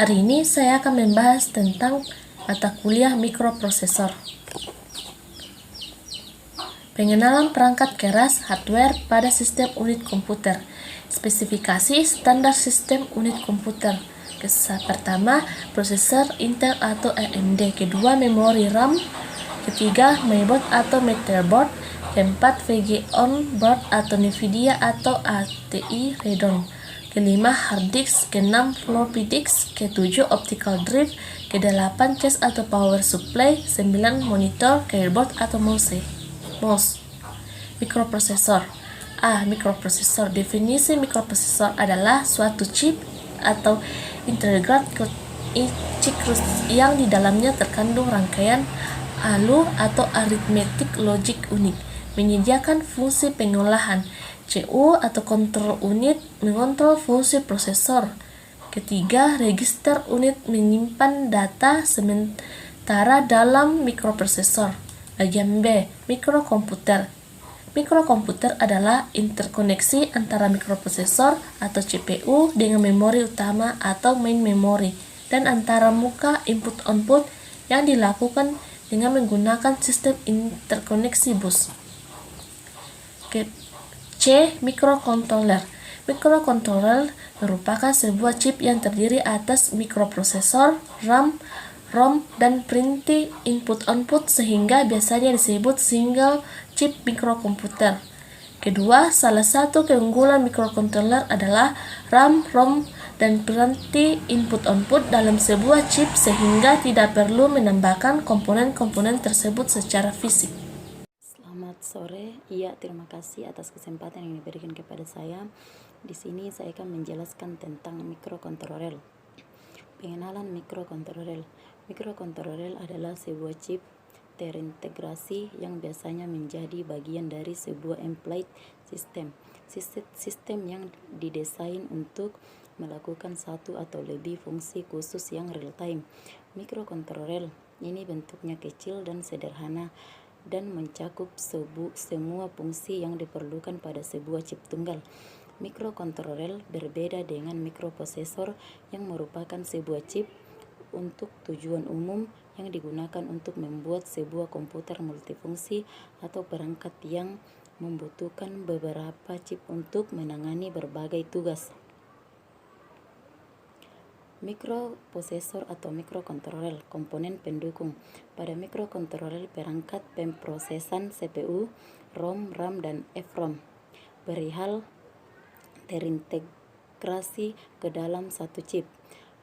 Hari ini saya akan membahas tentang mata kuliah mikroprosesor. Pengenalan perangkat keras hardware pada sistem unit komputer. Spesifikasi standar sistem unit komputer. Pertama, prosesor Intel atau AMD. Kedua, memori RAM. Ketiga, mainboard atau motherboard. Keempat, VGA on board atau NVIDIA atau ATI Radeon. Kelima, hard disk. Keenam, floppy disk. Ketujuh, optical drive. Kedelapan, cas atau power supply. 9, monitor, keyboard atau mouse. Mikroprosesor. Mikroprosesor. Definisi mikroprosesor adalah suatu chip atau integrated circuit yang di dalamnya terkandung rangkaian ALU atau arithmetic logic unik, menyediakan fungsi pengolahan. CU atau control unit mengontrol fungsi prosesor. Ketiga, register unit menyimpan data sementara dalam mikroprosesor. Bagian B, mikrokomputer. Mikrokomputer adalah interkoneksi antara mikroprosesor atau CPU dengan memori utama atau main memory dan antara muka input-output yang dilakukan dengan menggunakan sistem interkoneksi bus. C. Microcontroller. Microcontroller merupakan sebuah chip yang terdiri atas mikroprosesor, RAM, ROM, dan printing input-output sehingga biasanya disebut single chip mikrokomputer. Kedua, salah satu keunggulan mikrocontroller adalah RAM, ROM, dan printing input-output dalam sebuah chip sehingga tidak perlu menambahkan komponen-komponen tersebut secara fisik. Selamat sore. Terima kasih atas kesempatan yang diberikan kepada saya. Di sini saya akan menjelaskan tentang mikrokontroler. Pengenalan mikrokontroler. Mikrokontroler adalah sebuah chip terintegrasi yang biasanya menjadi bagian dari sebuah embedded system. Sistem yang didesain untuk melakukan satu atau lebih fungsi khusus yang real time. Mikrokontroler ini bentuknya kecil dan sederhana dan mencakup semua fungsi yang diperlukan pada sebuah chip tunggal. Mikrokontroler berbeda dengan mikroprosesor yang merupakan sebuah chip untuk tujuan umum yang digunakan untuk membuat sebuah komputer multifungsi atau perangkat yang membutuhkan beberapa chip untuk menangani berbagai tugas. Mikroprosesor atau mikrokontroler, komponen pendukung. Pada mikrokontroler, perangkat pemrosesan CPU, ROM, RAM, dan EEPROM perihal terintegrasi ke dalam satu chip.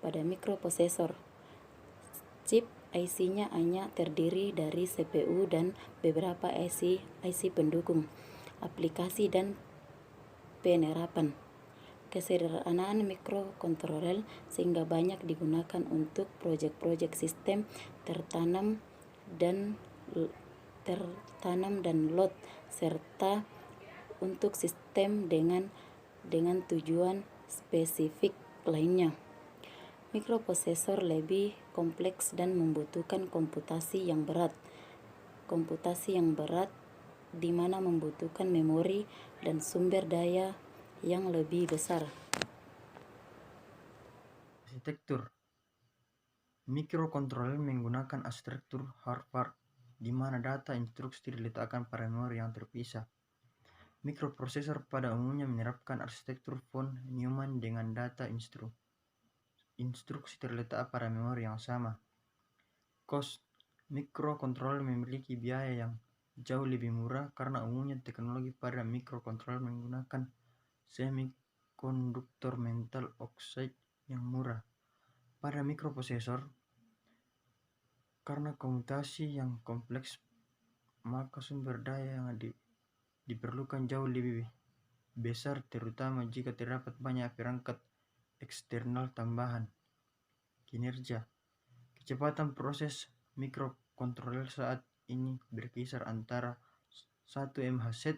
Pada mikroprosesor, chip IC-nya hanya terdiri dari CPU dan beberapa IC pendukung, aplikasi, dan penerapan. Kesederhanaan mikrokontroler sehingga banyak digunakan untuk proyek-proyek sistem tertanam dan load serta untuk sistem dengan tujuan spesifik lainnya. Mikroprosesor lebih kompleks dan membutuhkan komputasi yang berat di mana membutuhkan memori dan sumber daya yang lebih besar. Arsitektur. Mikrokontroler menggunakan arsitektur hardware di mana data instruksi diletakkan pada memori yang terpisah. Mikroprosesor pada umumnya menerapkan arsitektur von Neumann dengan data instruksi terletak pada memori yang sama. Cost. Mikrokontroler memiliki biaya yang jauh lebih murah karena umumnya teknologi pada mikrokontroler menggunakan semikonduktor metal oxide yang murah. Pada mikroprosesor, karena komputasi yang kompleks, maka sumber daya yang diperlukan jauh lebih besar, terutama jika terdapat banyak perangkat eksternal tambahan. Kinerja. Kecepatan proses mikrokontroler saat ini berkisar antara 1 MHz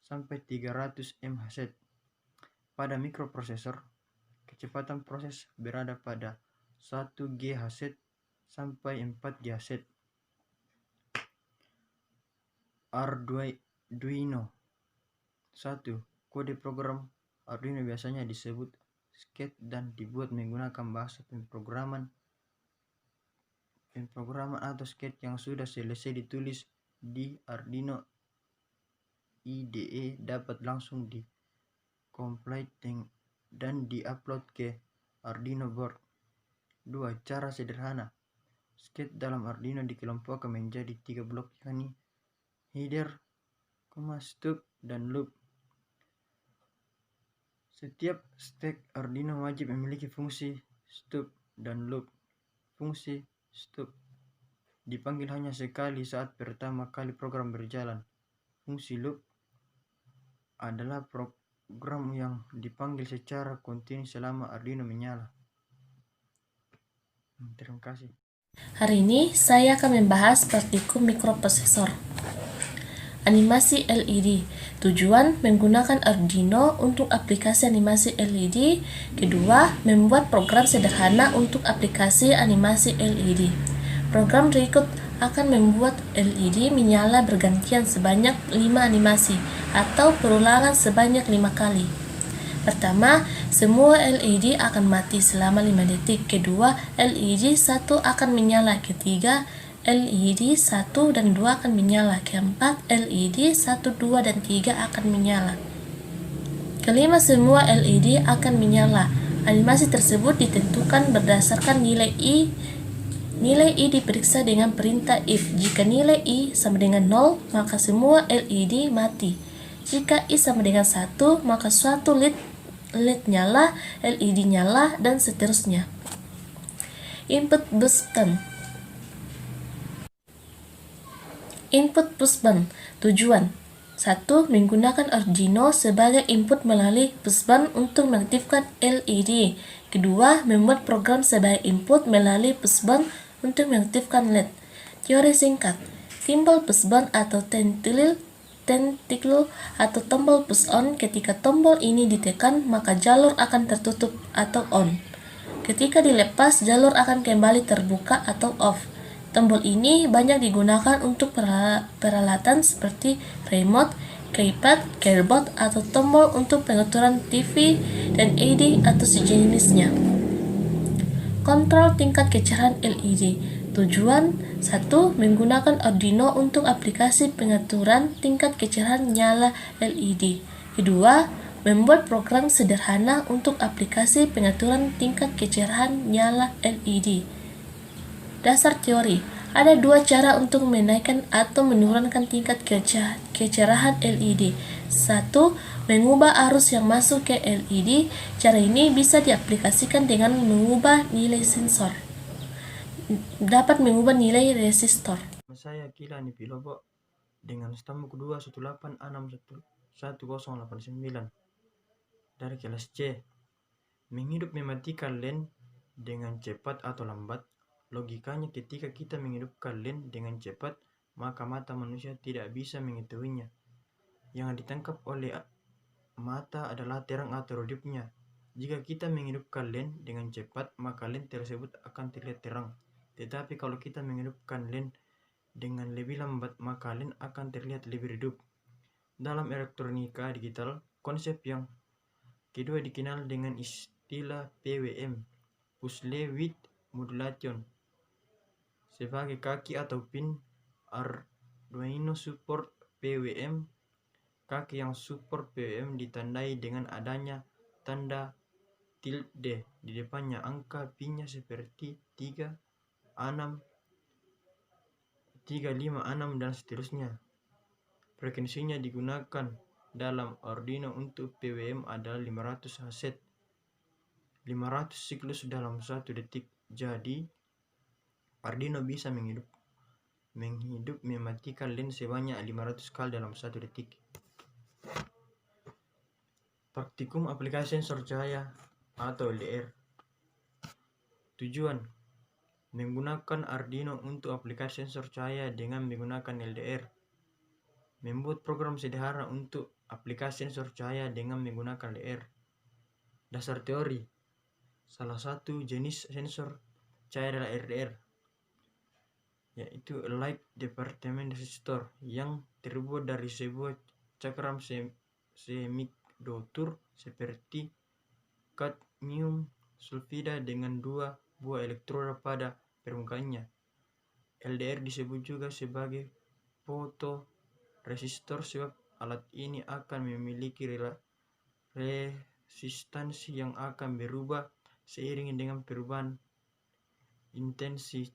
sampai 300 MHz. Pada mikroprosesor, kecepatan proses berada pada 1 GHz sampai 4 GHz. Arduino. 1. Kode program Arduino biasanya disebut sketch dan dibuat menggunakan bahasa pemrograman atau sketch yang sudah selesai ditulis di Arduino IDE dapat langsung di-compile dan di-upload ke Arduino board. 2. Cara sederhana. Sketch dalam Arduino dikelompokkan menjadi 3 blok, yakni header, stub, dan loop. Setiap stack Arduino wajib memiliki fungsi stub dan loop. Fungsi stub dipanggil hanya sekali saat pertama kali program berjalan. Fungsi loop adalah program yang dipanggil secara kontinu selama Arduino menyala. Terima kasih. Hari ini saya akan membahas partikel mikroprosesor. Animasi LED. Tujuan menggunakan Arduino untuk aplikasi animasi LED. Kedua, membuat program sederhana untuk aplikasi animasi LED. Program berikut akan membuat LED menyala bergantian sebanyak 5 animasi atau perulangan sebanyak 5 kali. Pertama, semua LED akan mati selama 5 detik. Kedua, LED 1 akan menyala. Ketiga, LED 1 dan 2 akan menyala. Keempat, LED 1, 2, dan 3 akan menyala. Kelima, semua LED akan menyala. Animasi tersebut ditentukan berdasarkan nilai I. Nilai I diperiksa dengan perintah if. Jika nilai I sama dengan 0, maka semua LED mati. Jika I sama dengan 1, maka suatu LED nyala, LED nyala, dan seterusnya. Input button. Input push button. Tujuan 1. Menggunakan Arduino sebagai input melalui push button untuk mengaktifkan LED. Kedua, membuat program sebagai input melalui push button untuk mengaktifkan LED. Teori singkat. Tombol push button atau tentacle atau tombol push on. Ketika tombol ini ditekan, maka jalur akan tertutup atau on. Ketika dilepas, jalur akan kembali terbuka atau off. Tombol ini banyak digunakan untuk peralatan seperti remote, keypad, keyboard, atau tombol untuk pengaturan TV dan AD atau sejenisnya. Kontrol tingkat kecerahan LED. Tujuan 1. Menggunakan Arduino untuk aplikasi pengaturan tingkat kecerahan nyala LED. Kedua, membuat program sederhana untuk aplikasi pengaturan tingkat kecerahan nyala LED. Dasar teori. Ada 2 cara untuk menaikkan atau menurunkan tingkat kecerahan LED. 1. Mengubah arus yang masuk ke LED. Cara ini bisa diaplikasikan dengan mengubah nilai sensor. Dapat mengubah nilai resistor. Saya Kilani Pilobo dengan stamuk 218611089 dari kelas C. Menghidup mematikan LAN dengan cepat atau lambat. Logikanya ketika kita menghidupkan LAN dengan cepat, maka mata manusia tidak bisa mengetahuinya. Yang ditangkap oleh mata adalah terang atau redupnya. Jika kita menghidupkan LAN dengan cepat, maka LAN tersebut akan terlihat terang. Tetapi kalau kita menghidupkan LAN dengan lebih lambat, maka LAN akan terlihat lebih redup. Dalam elektronika digital, konsep yang kedua dikenal dengan istilah PWM, Puzzle Width Modulation. Sebagai kaki atau pin, Arduino support PWM. Kaki yang support PWM ditandai dengan adanya tanda tilde di depannya. Angka pinnya seperti 3, 6, 3, 5, 6, dan seterusnya. Frekuensinya digunakan dalam Arduino untuk PWM adalah 500 Hz, 500 siklus dalam 1 detik. Jadi, Arduino bisa menghidup mematikan LAN sebanyak 500 kali dalam 1 detik. Praktikum aplikasi sensor cahaya atau LDR. Tujuan menggunakan Arduino untuk aplikasi sensor cahaya dengan menggunakan LDR. Membuat program sederhana untuk aplikasi sensor cahaya dengan menggunakan LDR. Dasar teori. Salah satu jenis sensor cahaya adalah LDR, yaitu Light Department Resistor, yang terbuat dari sebuah cakram semikonductor seperti cadmium cadmium sulfida dengan 2 buah elektroda pada permukaannya. LDR disebut juga sebagai fotoresistor sebab alat ini akan memiliki resistansi yang akan berubah seiring dengan perubahan intensitas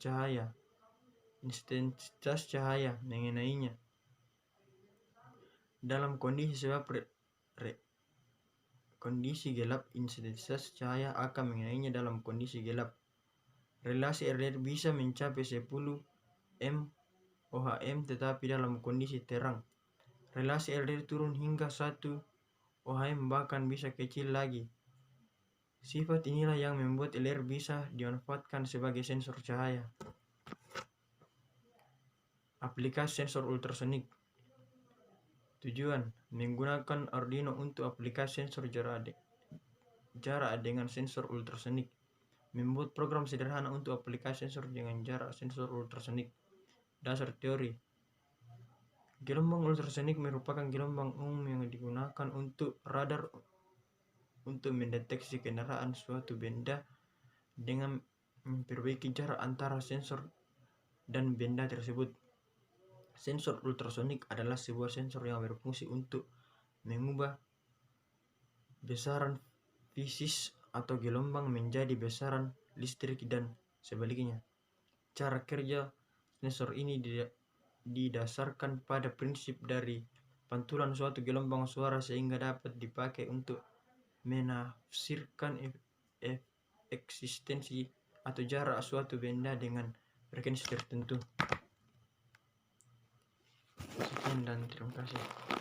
cahaya mengenainya. Dalam kondisi kondisi gelap, intensitas cahaya akan mengenainya dalam kondisi gelap. Relasi RDR bisa mencapai 10 mOhm, tetapi dalam kondisi terang, relasi RDR turun hingga 1 ohm, bahkan bisa kecil lagi. Sifat inilah yang membuat LDR bisa dimanfaatkan sebagai sensor cahaya. Aplikasi sensor ultrasonik. Tujuan: menggunakan Arduino untuk aplikasi sensor jarak dengan sensor ultrasonik. Membuat program sederhana untuk aplikasi sensor dengan jarak sensor ultrasonik. Dasar teori. Gelombang ultrasonik merupakan gelombang umum yang digunakan untuk radar untuk mendeteksi kendaraan suatu benda dengan memperbaiki jarak antara sensor dan benda tersebut. Sensor ultrasonik adalah sebuah sensor yang berfungsi untuk mengubah besaran fisik atau gelombang menjadi besaran listrik dan sebaliknya. Cara kerja sensor ini didasarkan pada prinsip dari pantulan suatu gelombang suara sehingga dapat dipakai untuk menafsirkan eksistensi atau jarak suatu benda dengan frekuensi tertentu. Sekian dan terima kasih.